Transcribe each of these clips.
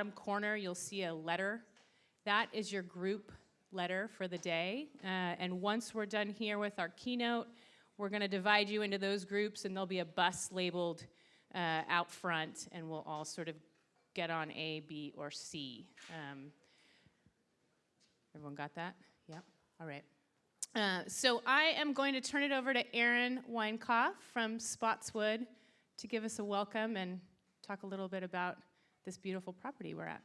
corner, you'll see a letter. That is your group letter for the day. And once we're done here with our keynote, we're going to divide you into those groups, and there'll be a bus labeled out front, and we'll all sort of get on A, B, or C. Everyone got that? Yep. All right. So I am going to turn it over to Aaron Weinkoff from Spotswood to give us a welcome and talk a little bit about this beautiful property we're at.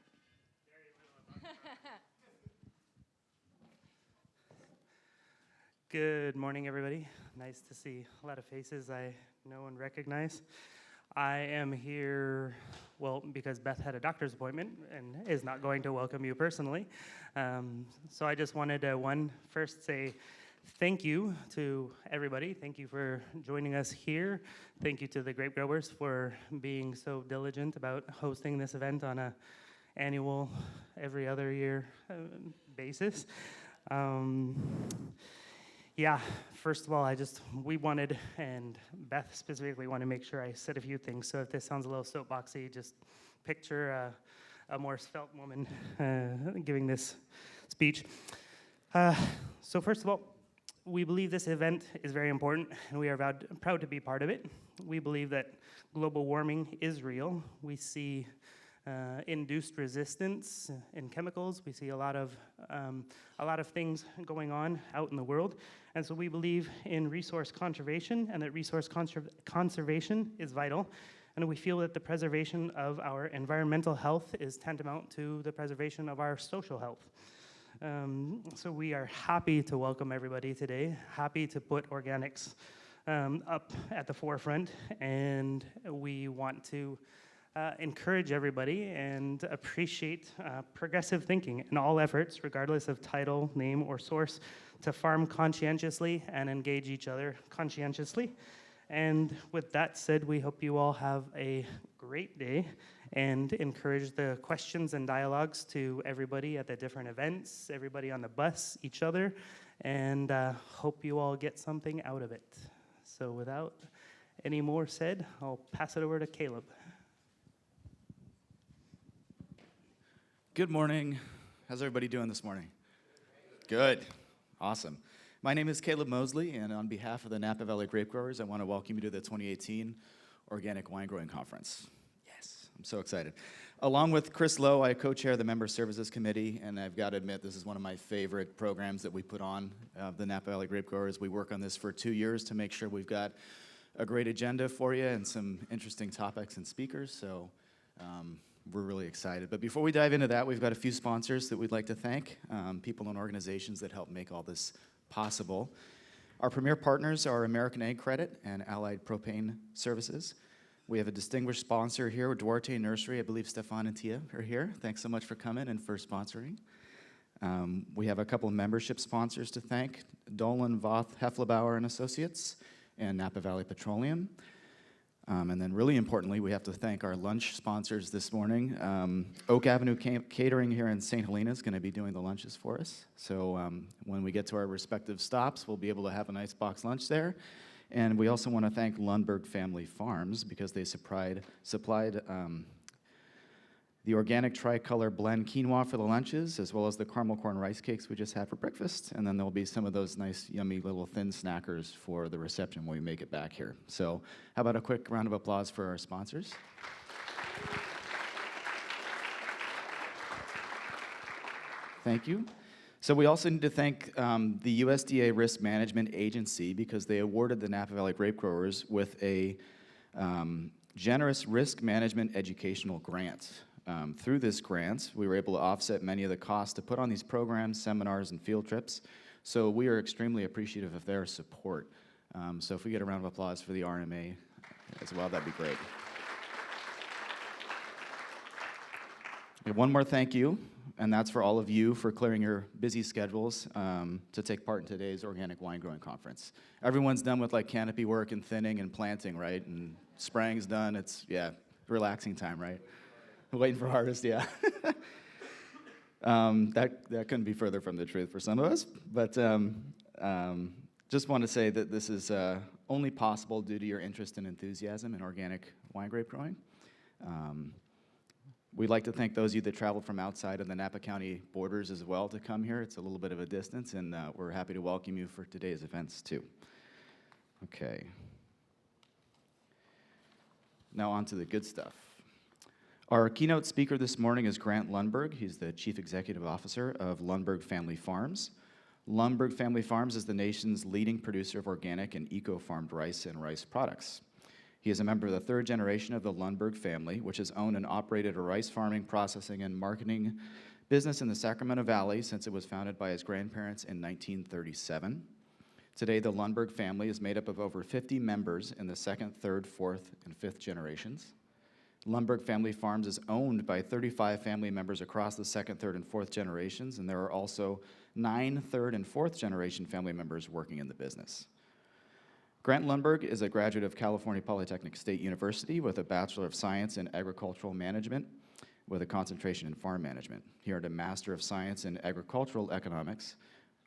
Good morning, everybody. Nice to see a lot of faces I know and recognize. I am here, well, because Beth had a doctor's appointment and is not going to welcome you personally. So I just wanted to, first say thank you to everybody. Thank you for joining us here. Thank you to the grape growers for being so diligent about hosting this event on a annual, every other year basis. Yeah, first of all, we wanted, and Beth specifically wanted to make sure I said a few things. So if this sounds a little soapboxy, just picture a more svelte woman giving this speech. So first of all, we believe this event is very important, and we are proud to be part of it. We believe that global warming is real. We see induced resistance in chemicals. We see a lot of things going on out in the world, and so we believe in resource conservation, and that resource conservation is vital. And we feel that the preservation of our environmental health is tantamount to the preservation of our social health. So we are happy to welcome everybody today. Happy to put organics up at the forefront, and we want to encourage everybody and appreciate progressive thinking in all efforts, regardless of title, name, or source, to farm conscientiously and engage each other conscientiously. And with that said, we hope you all have a great day and encourage the questions and dialogues to everybody at the different events, everybody on the bus, each other, and hope you all get something out of it. So without any more said, I'll pass it over to Caleb. Good morning. How's everybody doing this morning? Good. Awesome. My name is Caleb Mosley, and on behalf of the Napa Valley Grape Growers, I want to welcome you to the 2018 Organic Wine Growing Conference. Yes, I'm so excited. Along with Chris Lowe, I co-chair the Member Services Committee, and I've got to admit, this is one of my favorite programs that we put on, the Napa Valley Grape Growers. We work on this for 2 years to make sure we've got a great agenda for you and some interesting topics and speakers, so we're really excited. But before we dive into that, we've got a few sponsors that we'd like to thank, people and organizations that help make all this possible. Our premier partners are American Ag Credit and Allied Propane Services. We have a distinguished sponsor here, Duarte Nursery. I believe Stefan and Tia are here. Thanks so much for coming and for sponsoring. We have a couple of membership sponsors to thank, Dolan, Voth, Heflebauer and Associates, and Napa Valley Petroleum. And then really importantly, we have to thank our lunch sponsors this morning. Oak Avenue Catering here in St. Helena is going to be doing the lunches for us. So when we get to our respective stops, we'll be able to have a nice box lunch there. And we also want to thank Lundberg Family Farms because they supplied the organic tricolor blend quinoa for the lunches, as well as the caramel corn rice cakes we just had for breakfast. And then there'll be some of those nice, yummy little thin snackers for the reception when we make it back here. So how about a quick round of applause for our sponsors? Thank you. So we also need to thank the USDA Risk Management Agency because they awarded the Napa Valley Grape Growers with a generous risk management educational grant. Through this grant, we were able to offset many of the costs to put on these programs, seminars, and field trips. So we are extremely appreciative of their support. So if we get a round of applause for the RMA as well, that'd be great. One more thank you, and that's for all of you for clearing your busy schedules to take part in today's Organic Wine Growing Conference. Everyone's done with like canopy work and thinning and planting, right? And spraying's done. It's, relaxing time, right? Waiting for harvest, yeah. That couldn't be further from the truth for some of us. But just want to say that this is only possible due to your interest and enthusiasm in organic wine grape growing. We'd like to thank those of you that traveled from outside of the Napa County borders as well to come here. It's a little bit of a distance, and we're happy to welcome you for today's events too. Okay. Now on to the good stuff. Our keynote speaker this morning is Grant Lundberg. He's the Chief Executive Officer of Lundberg Family Farms. Lundberg Family Farms is the nation's leading producer of organic and eco-farmed rice and rice products. He is a member of the third generation of the Lundberg family, which has owned and operated a rice farming, processing, and marketing business in the Sacramento Valley since it was founded by his grandparents in 1937. Today, the Lundberg family is made up of over 50 members in the second, third, fourth, and fifth generations. Lundberg Family Farms is owned by 35 family members across the second, third, and fourth generations, and there are also 9 third and fourth generation family members working in the business. Grant Lundberg is a graduate of California Polytechnic State University with a Bachelor of Science in Agricultural Management with a concentration in farm management. He earned a Master of Science in Agricultural Economics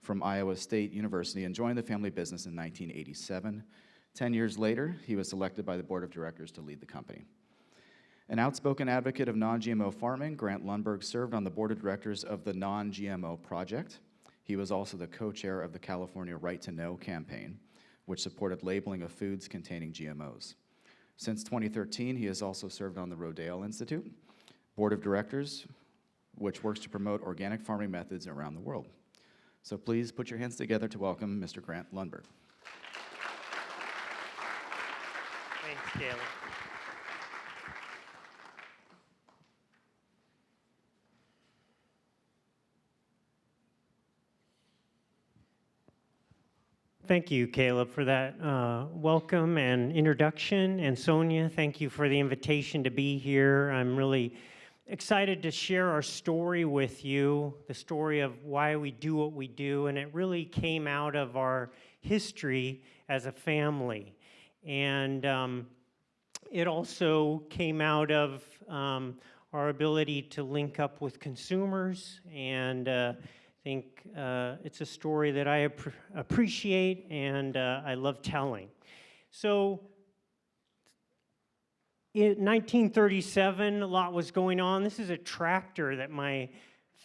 from Iowa State University and joined the family business in 1987. 10 years later, he was selected by the board of directors to lead the company. An outspoken advocate of non-GMO farming, Grant Lundberg served on the board of directors of the Non-GMO Project. He was also the co-chair of the California Right to Know campaign, which supported labeling of foods containing GMOs. Since 2013, he has also served on the Rodale Institute board of directors, which works to promote organic farming methods around the world. So please put your hands together to welcome Mr. Grant Lundberg. Thanks, Caleb. Thank you, Caleb, for that welcome and introduction. And Sonia, thank you for the invitation to be here. I'm really excited to share our story with you, the story of why we do what we do. And it really came out of our history as a family. And it also came out of our ability to link up with consumers, and I think it's a story that I appreciate and I love telling. So in 1937, a lot was going on. This is a tractor that my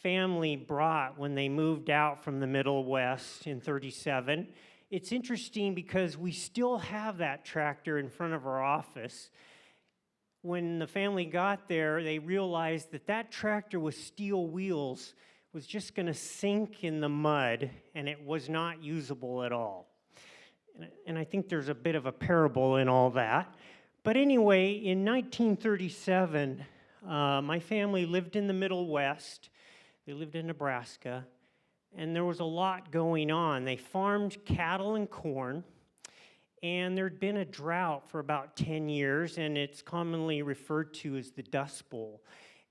family brought when they moved out from the Middle West in 37. It's interesting because we still have that tractor in front of our office. When the family got there, they realized that that tractor with steel wheels was just going to sink in the mud, and it was not usable at all. And I think there's a bit of a parable in all that. But anyway, in 1937, my family lived in the Middle West. They lived in Nebraska, and there was a lot going on. They farmed cattle and corn, and there'd been a drought for about 10 years, and it's commonly referred to as the Dust Bowl.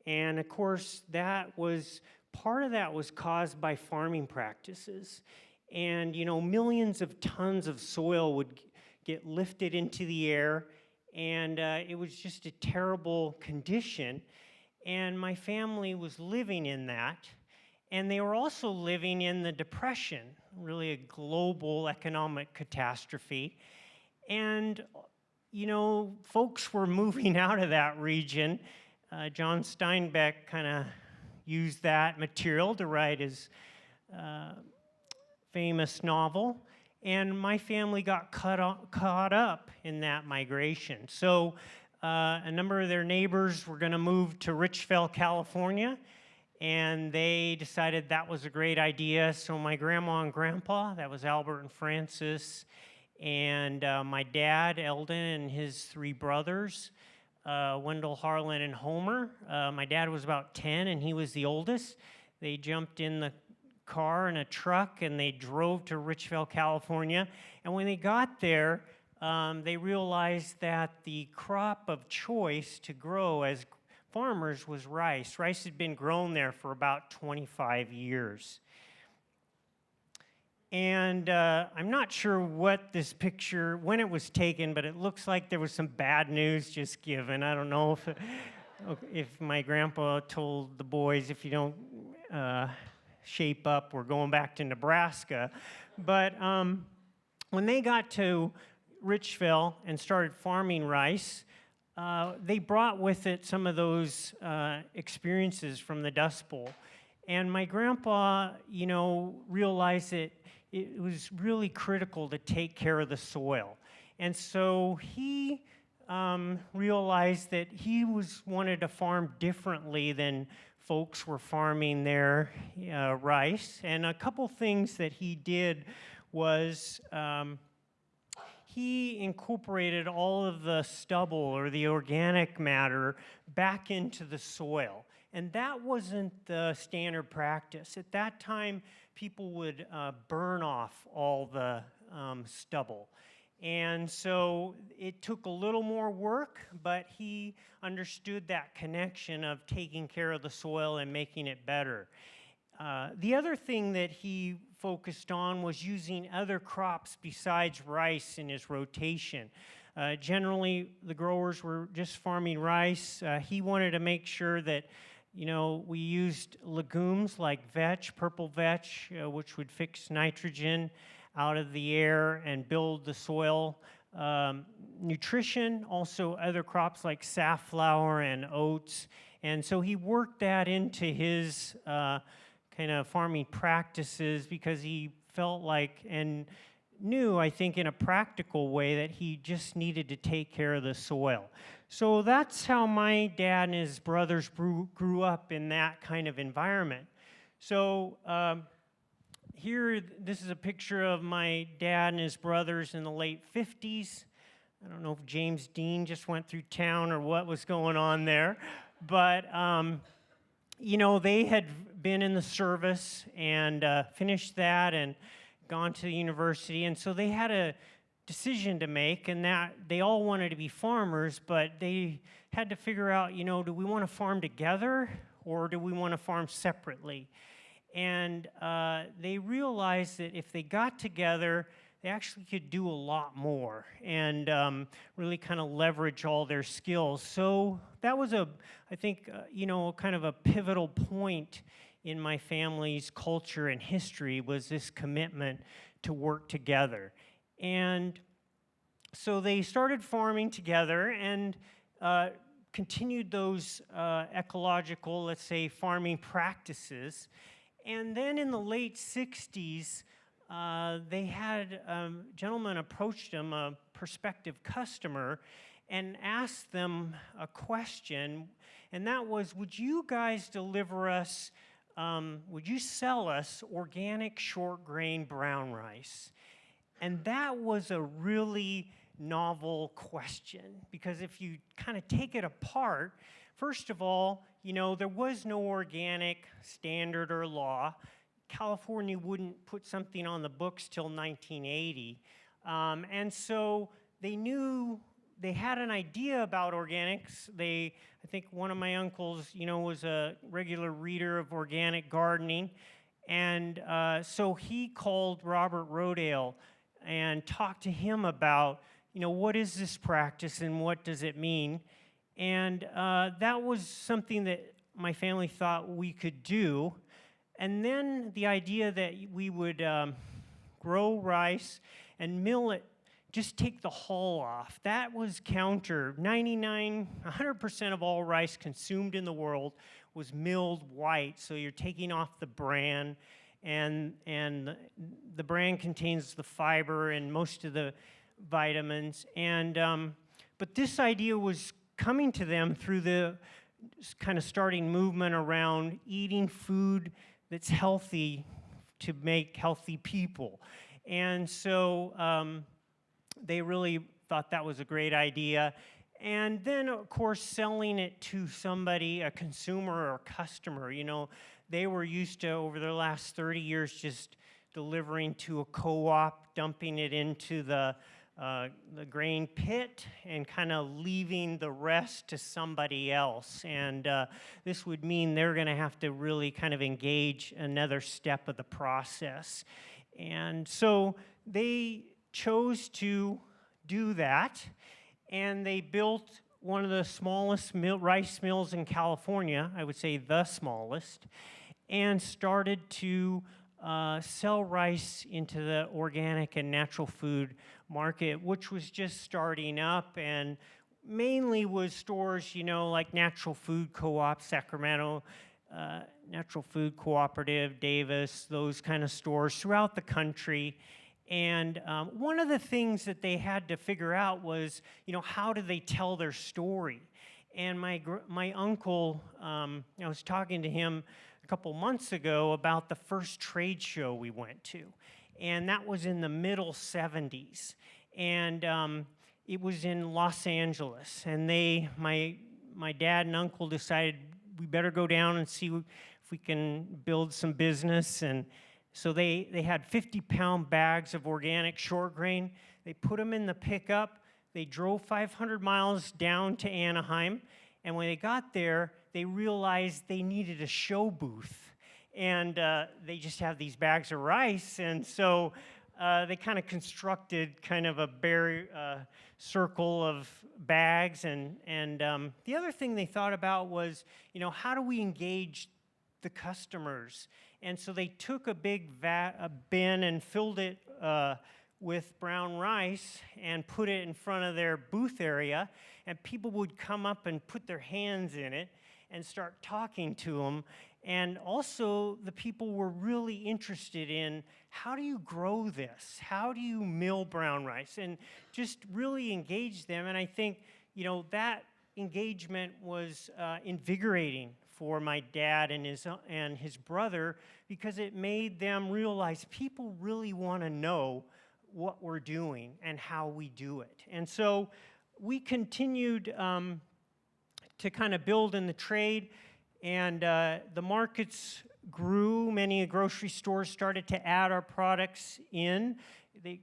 And of course, part of that was caused by farming practices. And, you know, millions of tons of soil would get lifted into the air, and it was just a terrible condition. And my family was living in that. And they were also living in the Depression, really a global economic catastrophe. And, you know, folks were moving out of that region. John Steinbeck kind of used that material to write his famous novel. And my family got caught up in that migration. So a number of their neighbors were going to move to Richville, California, and they decided that was a great idea. So my grandma and grandpa, that was Albert and Francis, and my dad, Eldon, and his 3 brothers, Wendell, Harlan, and Homer. My dad was about 10, and he was the oldest. They jumped in the car and a truck, and they drove to Richville, California. And when they got there, they realized that the crop of choice to grow as farmers was rice. Rice had been grown there for about 25 years. And I'm not sure what this picture, when it was taken, but it looks like there was some bad news just given. I don't know if my grandpa told the boys, if you don't shape up, we're going back to Nebraska. But when they got to Richville and started farming rice, they brought with it some of those experiences from the Dust Bowl. And my grandpa, realized that it was really critical to take care of the soil. And so he realized that he wanted to farm differently than folks were farming their rice. And a couple things that he did was he incorporated all of the stubble or the organic matter back into the soil. And that wasn't the standard practice. At that time, people would burn off all the stubble. And so it took a little more work, but he understood that connection of taking care of the soil and making it better. The other thing that he focused on was using other crops besides rice in his rotation. Generally, the growers were just farming rice. He wanted to make sure that we used legumes like vetch, purple vetch, which would fix nitrogen out of the air and build the soil. Nutrition, also other crops like safflower and oats. And so he worked that into his kind of farming practices because he felt like and knew, I think, in a practical way that he just needed to take care of the soil. So that's how my dad and his brothers grew up in that kind of environment. So here, this is a picture of my dad and his brothers in the late 50s. I don't know if James Dean just went through town or what was going on there. But, they had been in the service and finished that and gone to the university. And so they had a decision to make, and that they all wanted to be farmers, but they had to figure out, do we want to farm together or do we want to farm separately? And they realized that if they got together, they actually could do a lot more and really kind of leverage all their skills. So that was I think, kind of a pivotal point in my family's culture and history was this commitment to work together. And so they started farming together and continued those ecological, let's say, farming practices. And then in the late 60s, they had a gentleman approached them, a prospective customer, and asked them a question, and that was, would you guys deliver us, would you sell us organic short grain brown rice? And that was a really novel question, because if you kind of take it apart, first of all, there was no organic standard or law. California wouldn't put something on the books till 1980. And so they knew, they had an idea about organics. I think one of my uncles, was a regular reader of organic gardening. And so he called Robert Rodale and talked to him about, what is this practice and what does it mean? And that was something that my family thought we could do. And then the idea that we would grow rice and mill it, just take the hull off. That was counter. 100% of all rice consumed in the world was milled white. So you're taking off the bran, and the bran contains the fiber and most of the vitamins. And but this idea was coming to them through the kind of starting movement around eating food that's healthy to make healthy people. And so they really thought that was a great idea. And then, of course, selling it to somebody, a consumer or a customer. They were used to, over the last 30 years, just delivering to a co-op, dumping it into the grain pit and kind of leaving the rest to somebody else. And this would mean they're going to have to really kind of engage another step of the process. And so they chose to do that, and they built one of the smallest rice mills in California, I would say the smallest, and started to sell rice into the organic and natural food market, which was just starting up. And mainly was stores, like Natural Food Co-op, Sacramento, Natural Food Cooperative, Davis, those kind of stores throughout the country. And one of the things that they had to figure out was, how do they tell their story? And my uncle, I was talking to him a couple months ago about the first trade show we went to. And that was in the middle 70s. And it was in Los Angeles. And my dad and uncle decided we better go down and see if we can build some business. And so they had 50-pound bags of organic short grain. They put them in the pickup. They drove 500 miles down to Anaheim, and when they got there, they realized they needed a show booth. And they just have these bags of rice, and so they kind of constructed kind of a circle of bags. And the other thing they thought about was, how do we engage the customers? And so they took a big bin and filled it with brown rice and put it in front of their booth area, and people would come up and put their hands in it and start talking to them. And also the people were really interested in, how do you grow this? How do you mill brown rice? And just really engage them. And I think, that engagement was invigorating for my dad and his brother, because it made them realize people really want to know what we're doing and how we do it. And so we continued to kind of build in the trade, and the markets grew. Many grocery stores started to add our products in. They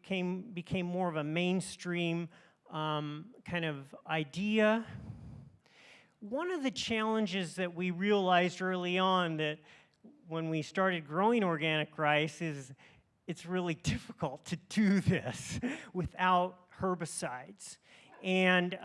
became more of a mainstream kind of idea. One of the challenges that we realized early on, that when we started growing organic rice, is it's really difficult to do this without herbicides. And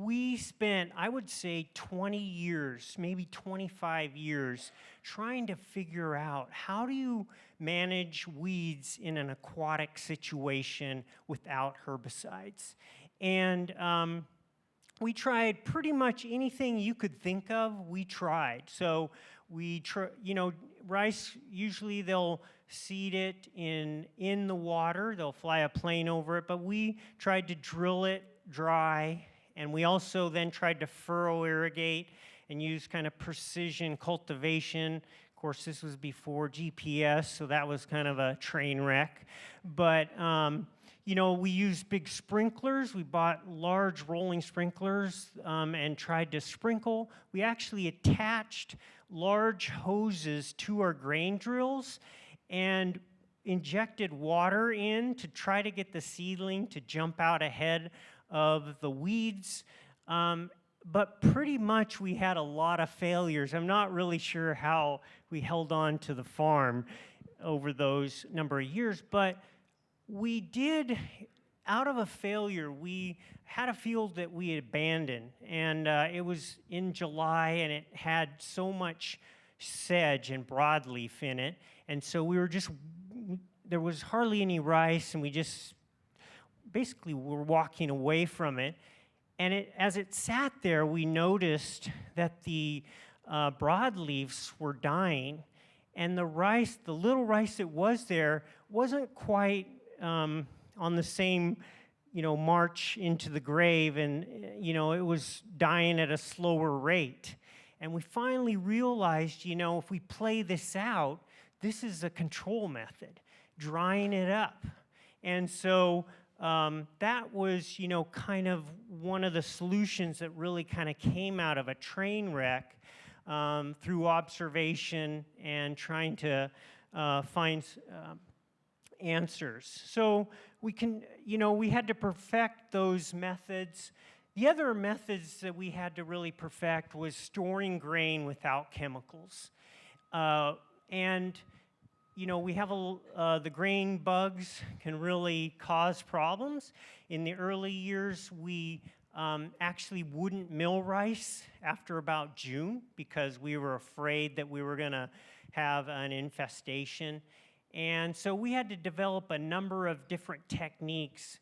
we spent, I would say, 20 years, maybe 25 years, trying to figure out, how do you manage weeds in an aquatic situation without herbicides? And we tried pretty much anything you could think of, we tried. So rice, usually they'll seed it in the water. They'll fly a plane over it, but we tried to drill it dry, and we also then tried to furrow irrigate and use kind of precision cultivation. Of course, this was before GPS, so that was kind of a train wreck. But we used big sprinklers. We bought large rolling sprinklers and tried to sprinkle. We actually attached large hoses to our grain drills and injected water in to try to get the seedling to jump out ahead of the weeds. But pretty much we had a lot of failures. I'm not really sure how we held on to the farm over those number of years, but we did, out of a failure, we had a field that we had abandoned, and it was in July, and it had so much sedge and broadleaf in it, and so there was hardly any rice, and we just basically were walking away from it. And as it sat there, we noticed that the broadleaves were dying, and the little rice that was there, wasn't quite on the same, march into the grave, and it was dying at a slower rate. And we finally realized, if we play this out, this is a control method, drying it up. And so that was, kind of one of the solutions that really kind of came out of a train wreck through observation and trying to find answers. So we had to perfect those methods. The other methods that we had to really perfect was storing grain without chemicals. We have the grain bugs can really cause problems. In the early years, we actually wouldn't mill rice after about June because we were afraid that we were going to have an infestation. And so we had to develop a number of different techniques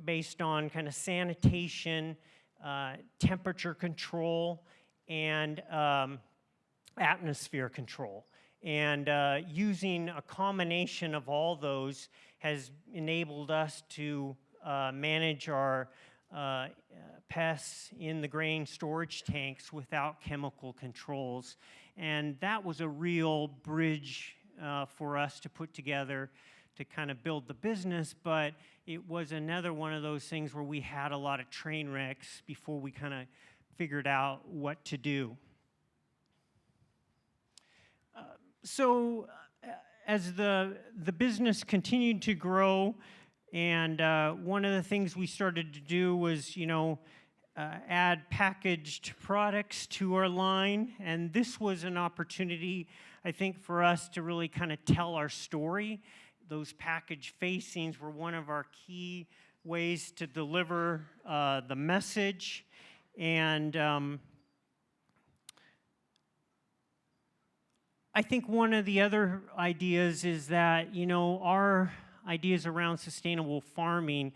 based on kind of sanitation, temperature control, and atmosphere control. And using a combination of all those has enabled us to manage our pests in the grain storage tanks without chemical controls. And that was a real bridge for us to put together to kind of build the business, but it was another one of those things where we had a lot of train wrecks before we kind of figured out what to do. As the business continued to grow, and one of the things we started to do was, add packaged products to our line, and this was an opportunity, I think, for us to really kind of tell our story. Those package facings were one of our key ways to deliver the message, and I think one of the other ideas is that, our ideas around sustainable farming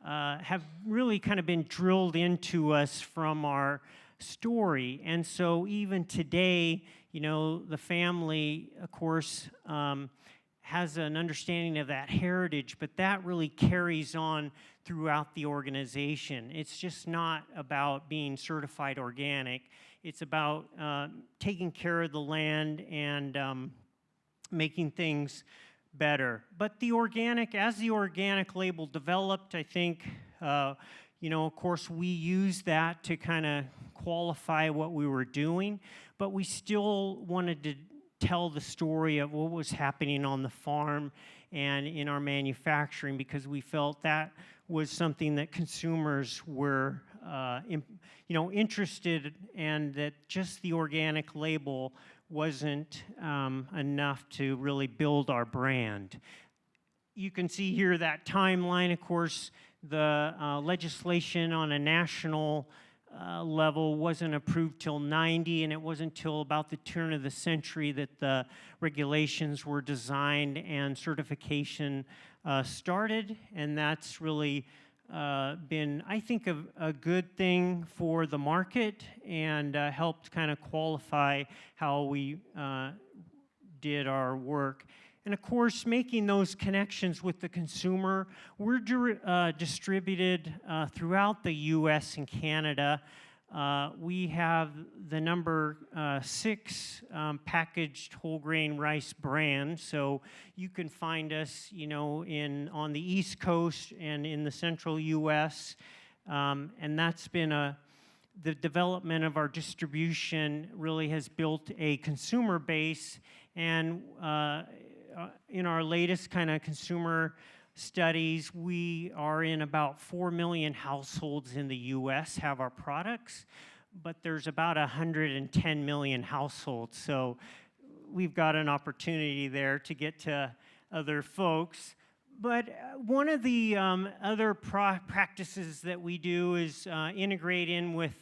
have really kind of been drilled into us from our story. And so even today, the family, of course, has an understanding of that heritage, but that really carries on throughout the organization. It's just not about being certified organic. It's about taking care of the land and making things better. But as the organic label developed, I think, of course, we used that to kind of qualify what we were doing, but we still wanted to tell the story of what was happening on the farm and in our manufacturing, because we felt that was something that consumers were interested, and that just the organic label wasn't enough to really build our brand. You can see here that timeline. Of course, the legislation on a national level wasn't approved till '90, and it wasn't till about the turn of the century that the regulations were designed and certification started, and that's really been, I think, a good thing for the market, and helped kind of qualify how we did our work. And of course, making those connections with the consumer. We're distributed throughout the US and Canada. We have the number 6 packaged whole grain rice brand. So you can find us, on the East Coast and in the central US. And that's been the development of our distribution really has built a consumer base. And in our latest kind of consumer studies, we are in about 4 million households in the US have our products, but there's about 110 million households. So we've got an opportunity there to get to other folks. But one of the other practices that we do is integrate in with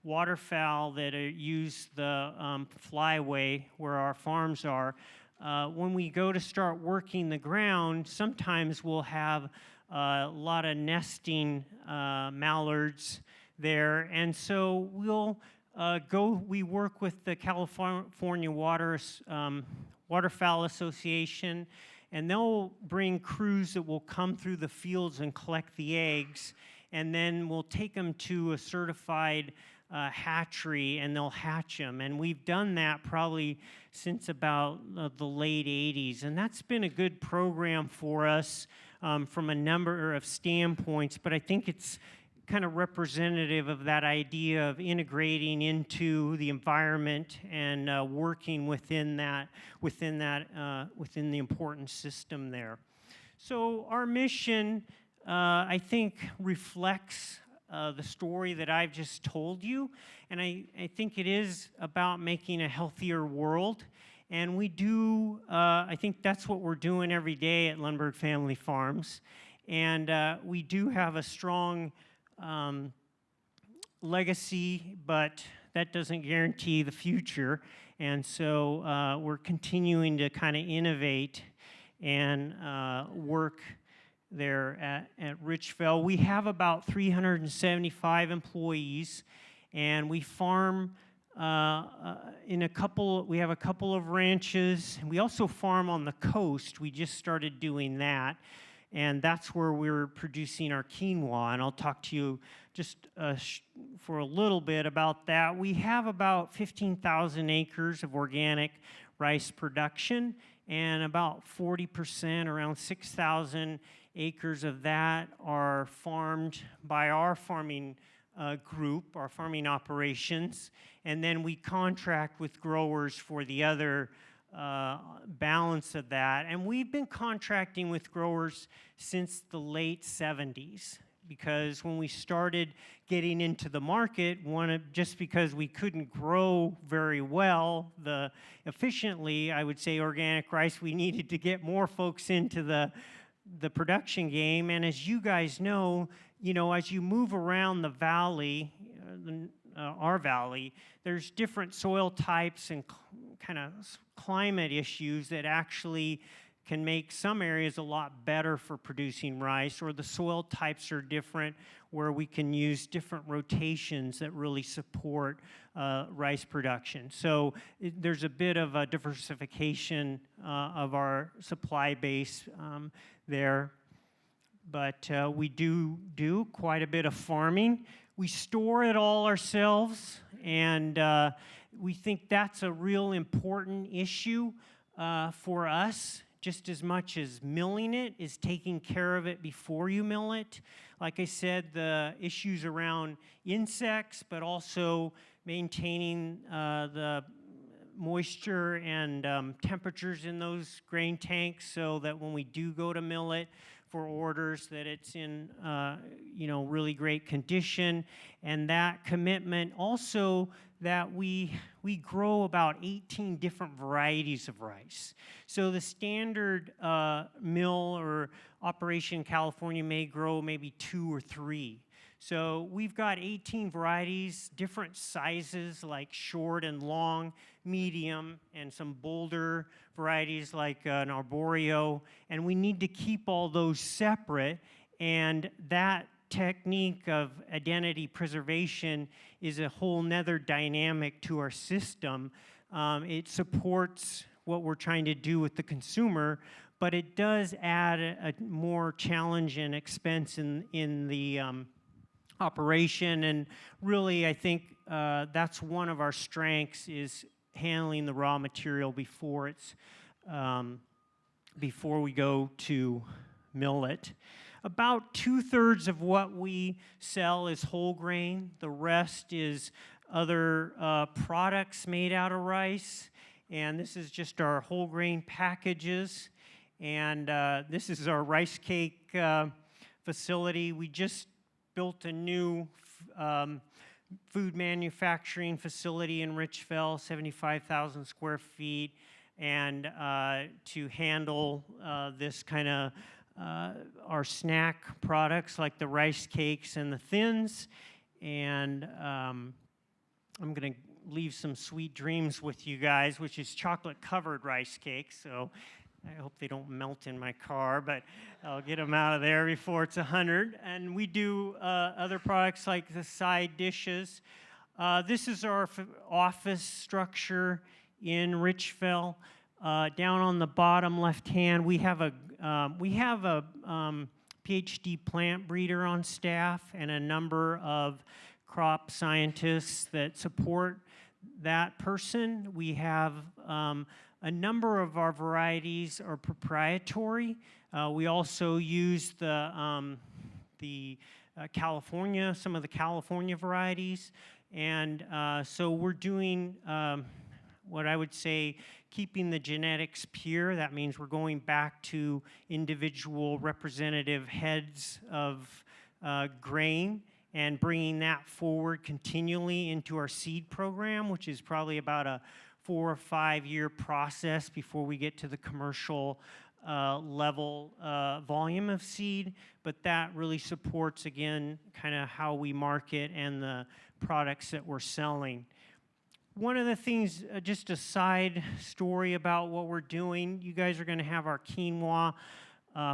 waterfowl that use the flyway where our farms are. When we go to start working the ground, sometimes we'll have a lot of nesting mallards there, and so we work with the California Waterfowl Association, and they'll bring crews that will come through the fields and collect the eggs, and then we'll take them to a certified hatchery, and they'll hatch them. And we've done that probably since about the late 80s. And that's been a good program for us from a number of standpoints. But I think it's kind of representative of that idea of integrating into the environment and working within the important system there. So our mission, I think, reflects the story that I've just told you, and I think it is about making a healthier world, and we do, I think that's what we're doing every day at Lundberg Family Farms, and we do have a strong legacy, but that doesn't guarantee the future, and so we're continuing to kind of innovate and work there at Richville. We have about 375 employees, and we farm we have a couple of ranches. We also farm on the coast. We just started doing that, and that's where we're producing our quinoa, and I'll talk to you just for a little bit about that. We have about 15,000 acres of organic rice production, and about 40%, around 6,000 acres of that are farmed by our farming group, our farming operations, and then we contract with growers for the other balance of that. And we've been contracting with growers since the late 70s, because when we started getting into the market, just because we couldn't grow very well, efficiently, I would say, organic rice, we needed to get more folks into the production game. And as you guys know, as you move around the valley, our valley, there's different soil types and kind of climate issues that actually can make some areas a lot better for producing rice, or the soil types are different where we can use different rotations that really support rice production. So there's a bit of a diversification of our supply base there. But we do quite a bit of farming. We store it all ourselves, and we think that's a real important issue for us, just as much as milling it is taking care of it before you mill it. Like I said, the issues around insects, but also maintaining the moisture and temperatures in those grain tanks, so that when we do go to mill it for orders, that it's in really great condition. And that commitment also that we grow about 18 different varieties of rice. So the standard mill or operation in California may grow maybe 2 or 3. So we've got 18 varieties, different sizes like short and long, medium, and some bolder varieties like an arboreal. And we need to keep all those separate. And that technique of identity preservation is a whole nother dynamic to our system. It supports what we're trying to do with the consumer, but it does add a more challenge and expense in the operation. And really, I think that's one of our strengths, is handling the raw material before we go to mill it. About 2/3 of what we sell is whole grain. The rest is other products made out of rice. And this is just our whole grain packages. And this is our rice cake facility. We just built a new food manufacturing facility in Richville, 75,000 square feet, and to handle this kind of our snack products like the rice cakes and the thins. And I'm going to leave some sweet dreams with you guys, which is chocolate-covered rice cakes. So I hope they don't melt in my car, but I'll get them out of there before it's 100. And we do other products like the side dishes. This is our office structure in Richville. Down on the bottom left hand, we have a PhD plant breeder on staff and a number of crop scientists that support that person. We have a number of our varieties are proprietary. We also use the California, some of the California varieties. And so we're doing what I would say, keeping the genetics pure. That means we're going back to individual representative heads of grain and bringing that forward continually into our seed program, which is probably about a 4 or 5 year process before we get to the commercial level volume of seed. But that really supports, again, kind of how we market and the products that we're selling. One of the things, just a side story about what we're doing, you guys are going to have our quinoa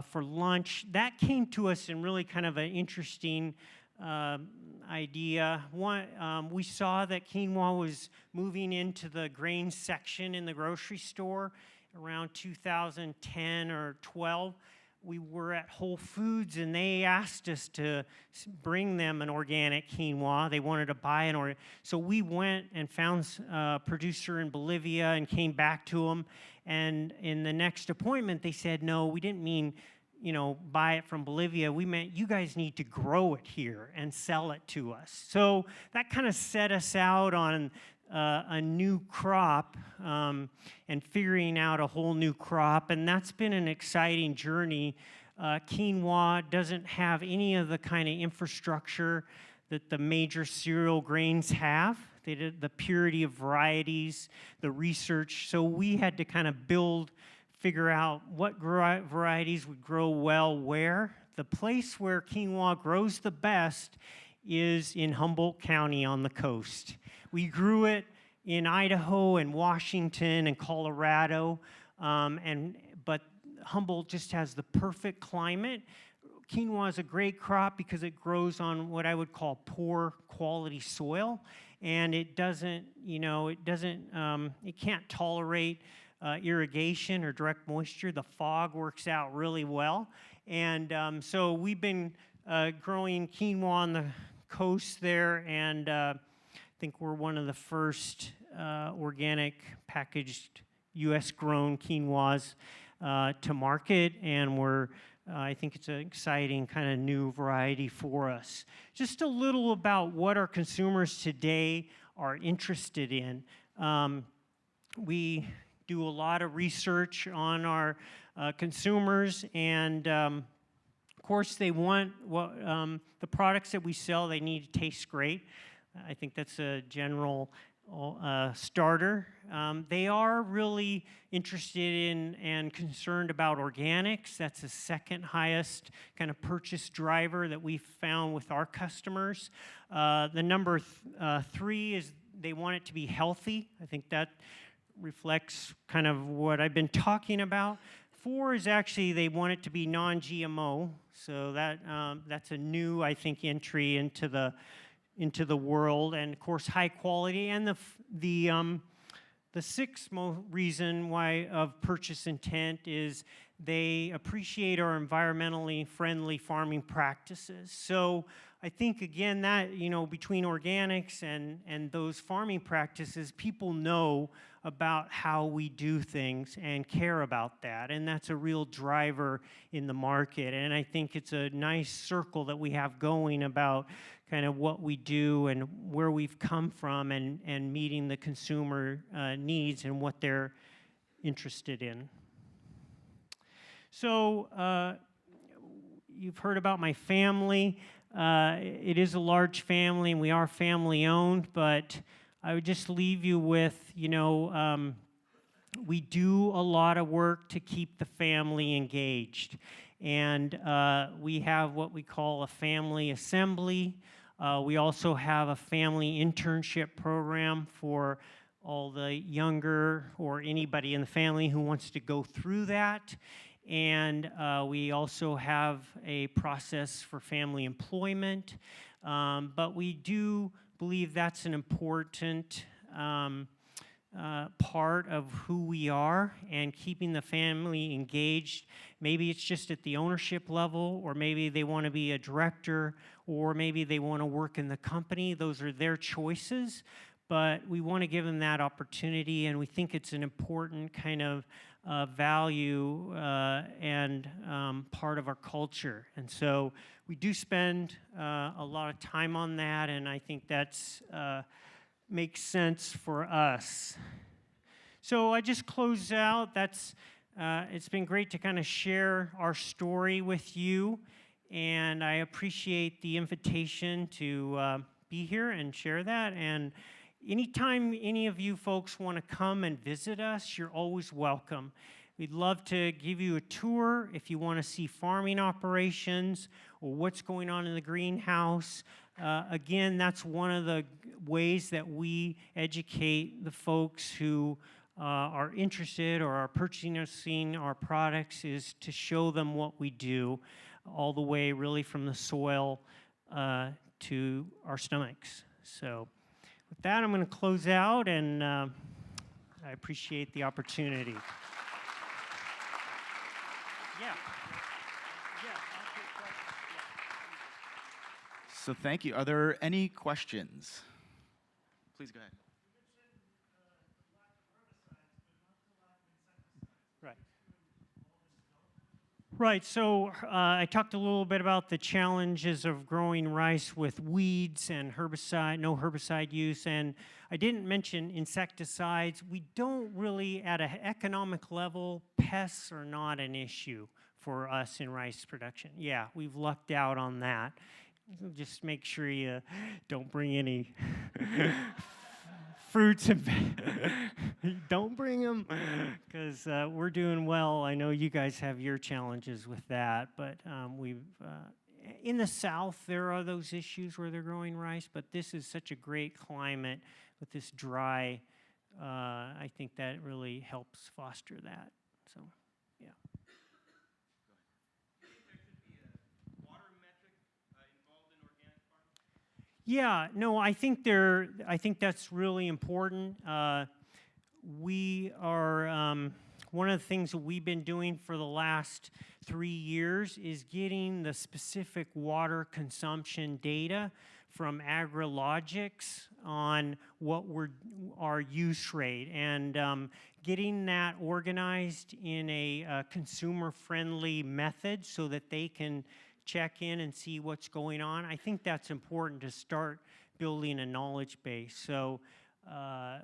for lunch. That came to us in really kind of an interesting idea. One, we saw that quinoa was moving into the grain section in the grocery store around 2010 or 12. We were at Whole Foods and they asked us to bring them an organic quinoa. They wanted to buy an organic. So we went and found a producer in Bolivia and came back to them. And in the next appointment, they said, no, we didn't mean, you know, buy it from Bolivia. We meant you guys need to grow it here and sell it to us. So that kind of set us out on a new crop and figuring out a whole new crop, and that's been an exciting journey. Quinoa doesn't have any of the kind of infrastructure that the major cereal grains have. They did the purity of varieties, the research, so we had to kind of figure out what varieties would grow well where. The place where quinoa grows the best is in Humboldt County on the coast. We grew it in Idaho and Washington and Colorado, but Humboldt just has the perfect climate. Quinoa is a great crop because it grows on what I would call poor quality soil, and it doesn't, it can't tolerate irrigation or direct moisture. The fog works out really well, and so we've been growing quinoa on the coast there, and I think we're one of the first organic packaged U.S. grown quinoas to market, and I think it's an exciting kind of new variety for us. Just a little about what our consumers today are interested in. We do a lot of research on our consumers, and of course they want the products that we sell, they need to taste great. I think that's a general starter. They are really interested in and concerned about organics. That's the second highest kind of purchase driver that we've found with our customers. The number 3 is they want it to be healthy. I think that reflects kind of what I've been talking about. 4 is actually they want it to be non-GMO. So that's a new, I think, entry into the world, and of course high quality. And the sixth reason why of purchase intent is they appreciate our environmentally friendly farming practices. So I think again that between organics and those farming practices, people know about how we do things and care about that, and that's a real driver in the market. And I think it's a nice circle that we have going about kind of what we do and where we've come from, and meeting the consumer needs and what they're interested in. So you've heard about my family. It is a large family, and we are family owned, but I would just leave you with, we do a lot of work to keep the family engaged. And we have what we call a family assembly. We also have a family internship program for all the younger or anybody in the family who wants to go through that. And we also have a process for family employment. But we do believe that's an important part of who we are, and keeping the family engaged. Maybe it's just at the ownership level, or maybe they want to be a director, or maybe they want to work in the company. Those are their choices, but we want to give them that opportunity, and we think it's an important kind of value and part of our culture. And so we do spend a lot of time on that, and I think that's makes sense for us. So I just close out. It's been great to kind of share our story with you, and I appreciate the invitation to be here and share that. And anytime any of you folks want to come and visit us, you're always welcome. We'd love to give you a tour if you want to see farming operations or what's going on in the greenhouse. Again, that's one of the ways that we educate the folks who are interested or are purchasing our products is to show them what we do, all the way really from the soil to our stomachs. So with that, I'm going to close out, and I appreciate the opportunity. Yeah. I'll take questions. So thank you. Are there any questions? Please go ahead. Right. Right, so I talked a little bit about the challenges of growing rice with weeds and no herbicide use, and I didn't mention insecticides. We don't really, at an economic level, pests are not an issue for us in rice production. Yeah, we've lucked out on that. Just make sure you don't bring any fruits and don't bring them, because we're doing well. I know you guys have your challenges with that, but in the South there are those issues where they're growing rice, but this is such a great climate with this dry. I think that really helps foster that. So, yeah. Yeah, no, I think that's really important. We are one of the things that we've been doing for the last 3 years is getting the specific water consumption data from AgriLogics on our use rate, and getting that organized in a consumer-friendly method so that they can check in and see what's going on. I think that's important to start building a knowledge base. So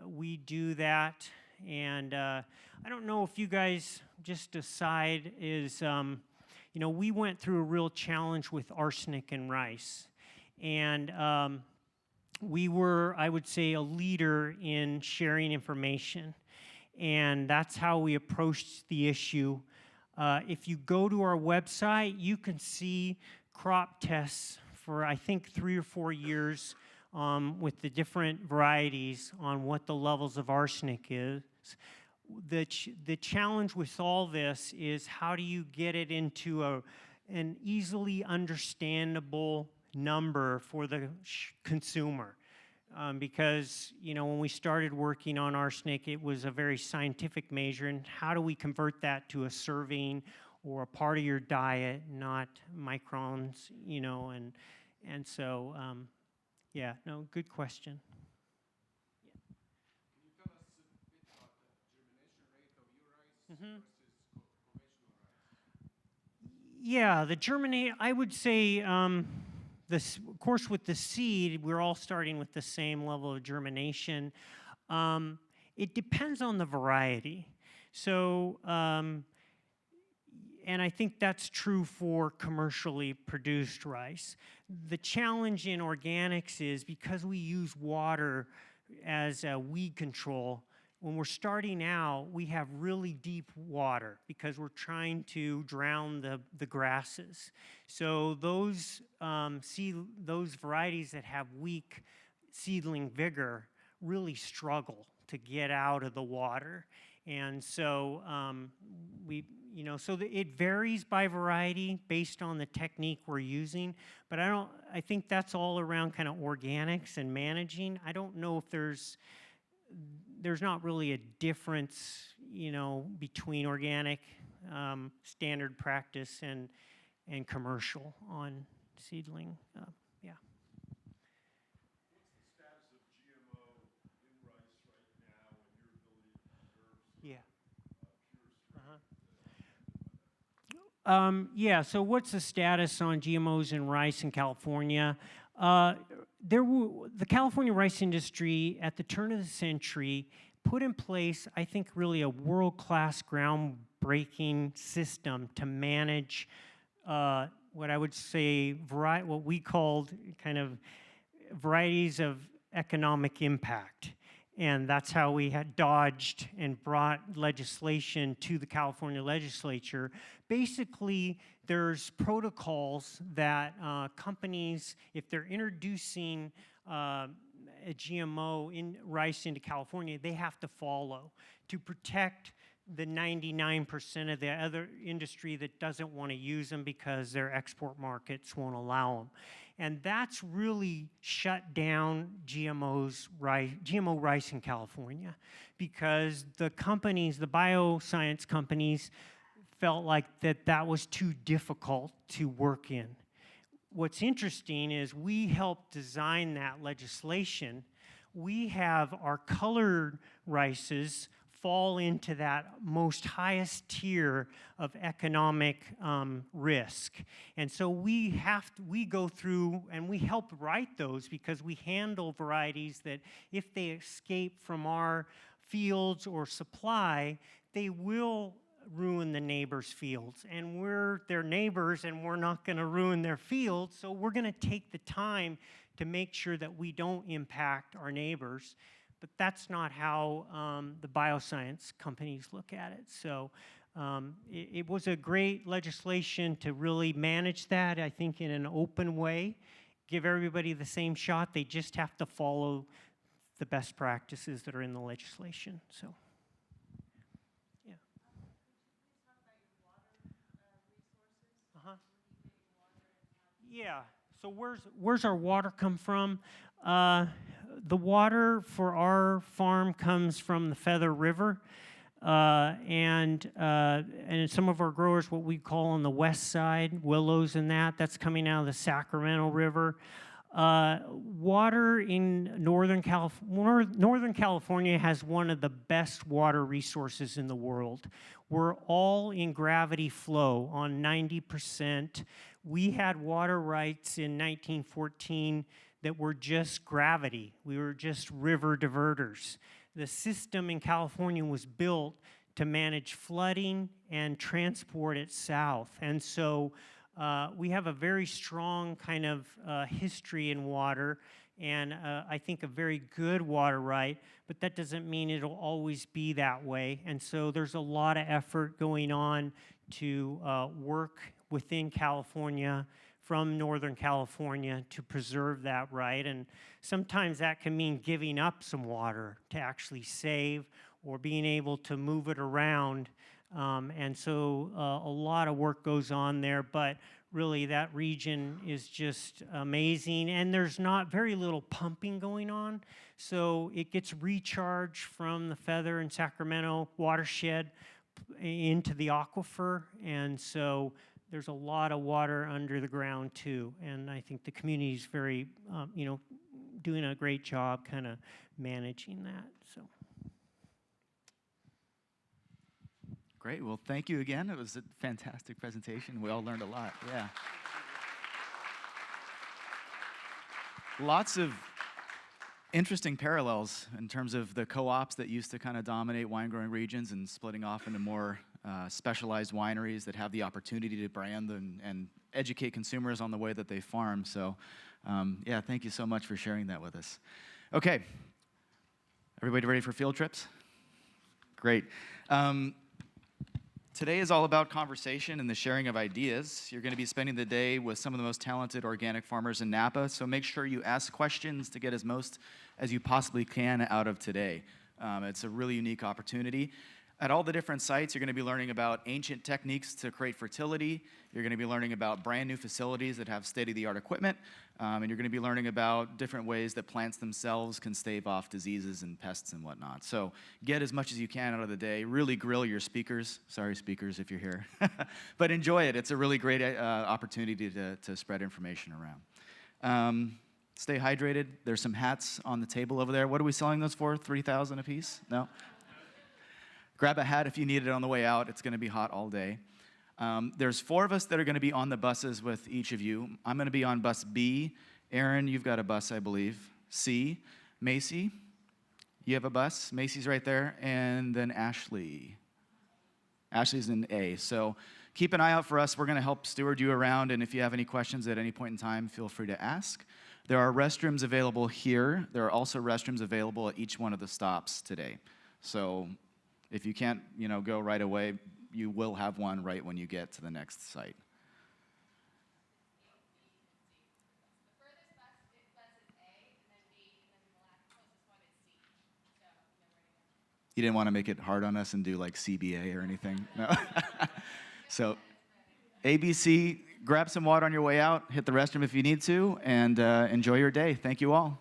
we do that, and I don't know if you guys, just aside, we went through a real challenge with arsenic in rice, and we were, I would say, a leader in sharing information, and that's how we approached the issue. If you go to our website, you can see crop tests for, I think, 3 or 4 years with the different varieties on what the levels of arsenic is. The challenge with all this is, how do you get it into an easily understandable number for the consumer? Because, when we started working on arsenic, it was a very scientific measure, and how do we convert that to a serving or a part of your diet, not microns, and so, yeah, no, good question. Can you tell us a bit about the germination rate of your rice versus conventional rice? Yeah, the germinate, I would say, of course, with the seed, we're all starting with the same level of germination. It depends on the variety. So, and I think that's true for commercially produced rice. The challenge in organics is, because we use water as a weed control, when we're starting out, we have really deep water because we're trying to drown the grasses. So those varieties that have weak seedling vigor really struggle to get out of the water. And so it varies by variety based on the technique we're using. But I think that's all around kind of organics and managing. I don't know if there's not really a difference, between organic standard practice and commercial on seedling. Yeah. What's the status of GMO in rice right now, and your ability to preserve Yeah. pure strain? Yeah, so what's the status on GMOs in rice in California? The California rice industry at the turn of the century put in place, I think, really a world-class, groundbreaking system to manage what I would say, what we called kind of varieties of economic impact. And that's how we had dodged and brought legislation to the California legislature. Basically, there's protocols that companies, if they're introducing a GMO in rice into California, they have to follow to protect the 99% of the other industry that doesn't want to use them because their export markets won't allow them. And that's really shut down GMO rice in California, because the companies, the bioscience companies, felt like that was too difficult to work in. What's interesting is we helped design that legislation. We have our colored rices fall into that most highest tier of economic risk. And so we go through and we help write those, because we handle varieties that if they escape from our fields or supply, they will ruin the neighbors' fields. And we're their neighbors and we're not gonna ruin their fields, so we're gonna take the time to make sure that we don't impact our neighbors. But that's not how the bioscience companies look at it. So it was a great legislation to really manage that, I think, in an open way, give everybody the same shot. They just have to follow the best practices that are in the legislation. So, yeah. Yeah. So where's our water come from? The water for our farm comes from the Feather River, and some of our growers, what we call on the west side, willows and that's coming out of the Sacramento River. Water in Northern California has one of the best water resources in the world. We're all in gravity flow on 90%. We had water rights in 1914 that were just gravity. We were just river diverters. The system in California was built to manage flooding and transport it south. And so we have a very strong kind of history in water, and I think a very good water right, but that doesn't mean it'll always be that way. And so there's a lot of effort going on to work within California, from Northern California, to preserve that right. And sometimes that can mean giving up some water to actually save, or being able to move it around. And so a lot of work goes on there, but really that region is just amazing. And there's not very little pumping going on. So it gets recharged from the Feather and Sacramento watershed into the aquifer. And so there's a lot of water under the ground too. And I think the community is very, doing a great job kind of managing that, so. Great. Well, thank you again. It was a fantastic presentation. We all learned a lot. Yeah. Lots of interesting parallels in terms of the co-ops that used to kind of dominate wine growing regions and splitting off into more specialized wineries that have the opportunity to brand and educate consumers on the way that they farm. So, yeah, thank you so much for sharing that with us. Okay. Everybody ready for field trips? Great. Today is all about conversation and the sharing of ideas. You're going to be spending the day with some of the most talented organic farmers in Napa, so make sure you ask questions to get as most as you possibly can out of today. It's a really unique opportunity. At all the different sites, you're going to be learning about ancient techniques to create fertility. You're going to be learning about brand new facilities that have state-of-the-art equipment. And you're going to be learning about different ways that plants themselves can stave off diseases and pests and whatnot. So get as much as you can out of the day. Really grill your speakers. Sorry, speakers, if you're here. But enjoy it. It's a really great opportunity to spread information around. Stay hydrated. There's some hats on the table over there. What are we selling those for? $3,000 a piece? No? Grab a hat if you need it on the way out. It's going to be hot all day. There's 4 of us that are going to be on the buses with each of you. I'm going to be on bus B. Aaron, you've got a bus, I believe. C. Macy, you have a bus. Macy's right there. And then Ashley. Ashley's in A. So keep an eye out for us. We're going to help steward you around. And if you have any questions at any point in time, feel free to ask. There are restrooms available here. There are also restrooms available at each one of the stops today. So if you can't, go right away, you will have one right when you get to the next site. The furthest bus is A, and then B, and then the last He didn't want to make it hard on us and do like CBA or anything. No. So ABC, grab some water on your way out, hit the restroom if you need to, and enjoy your day. Thank you all.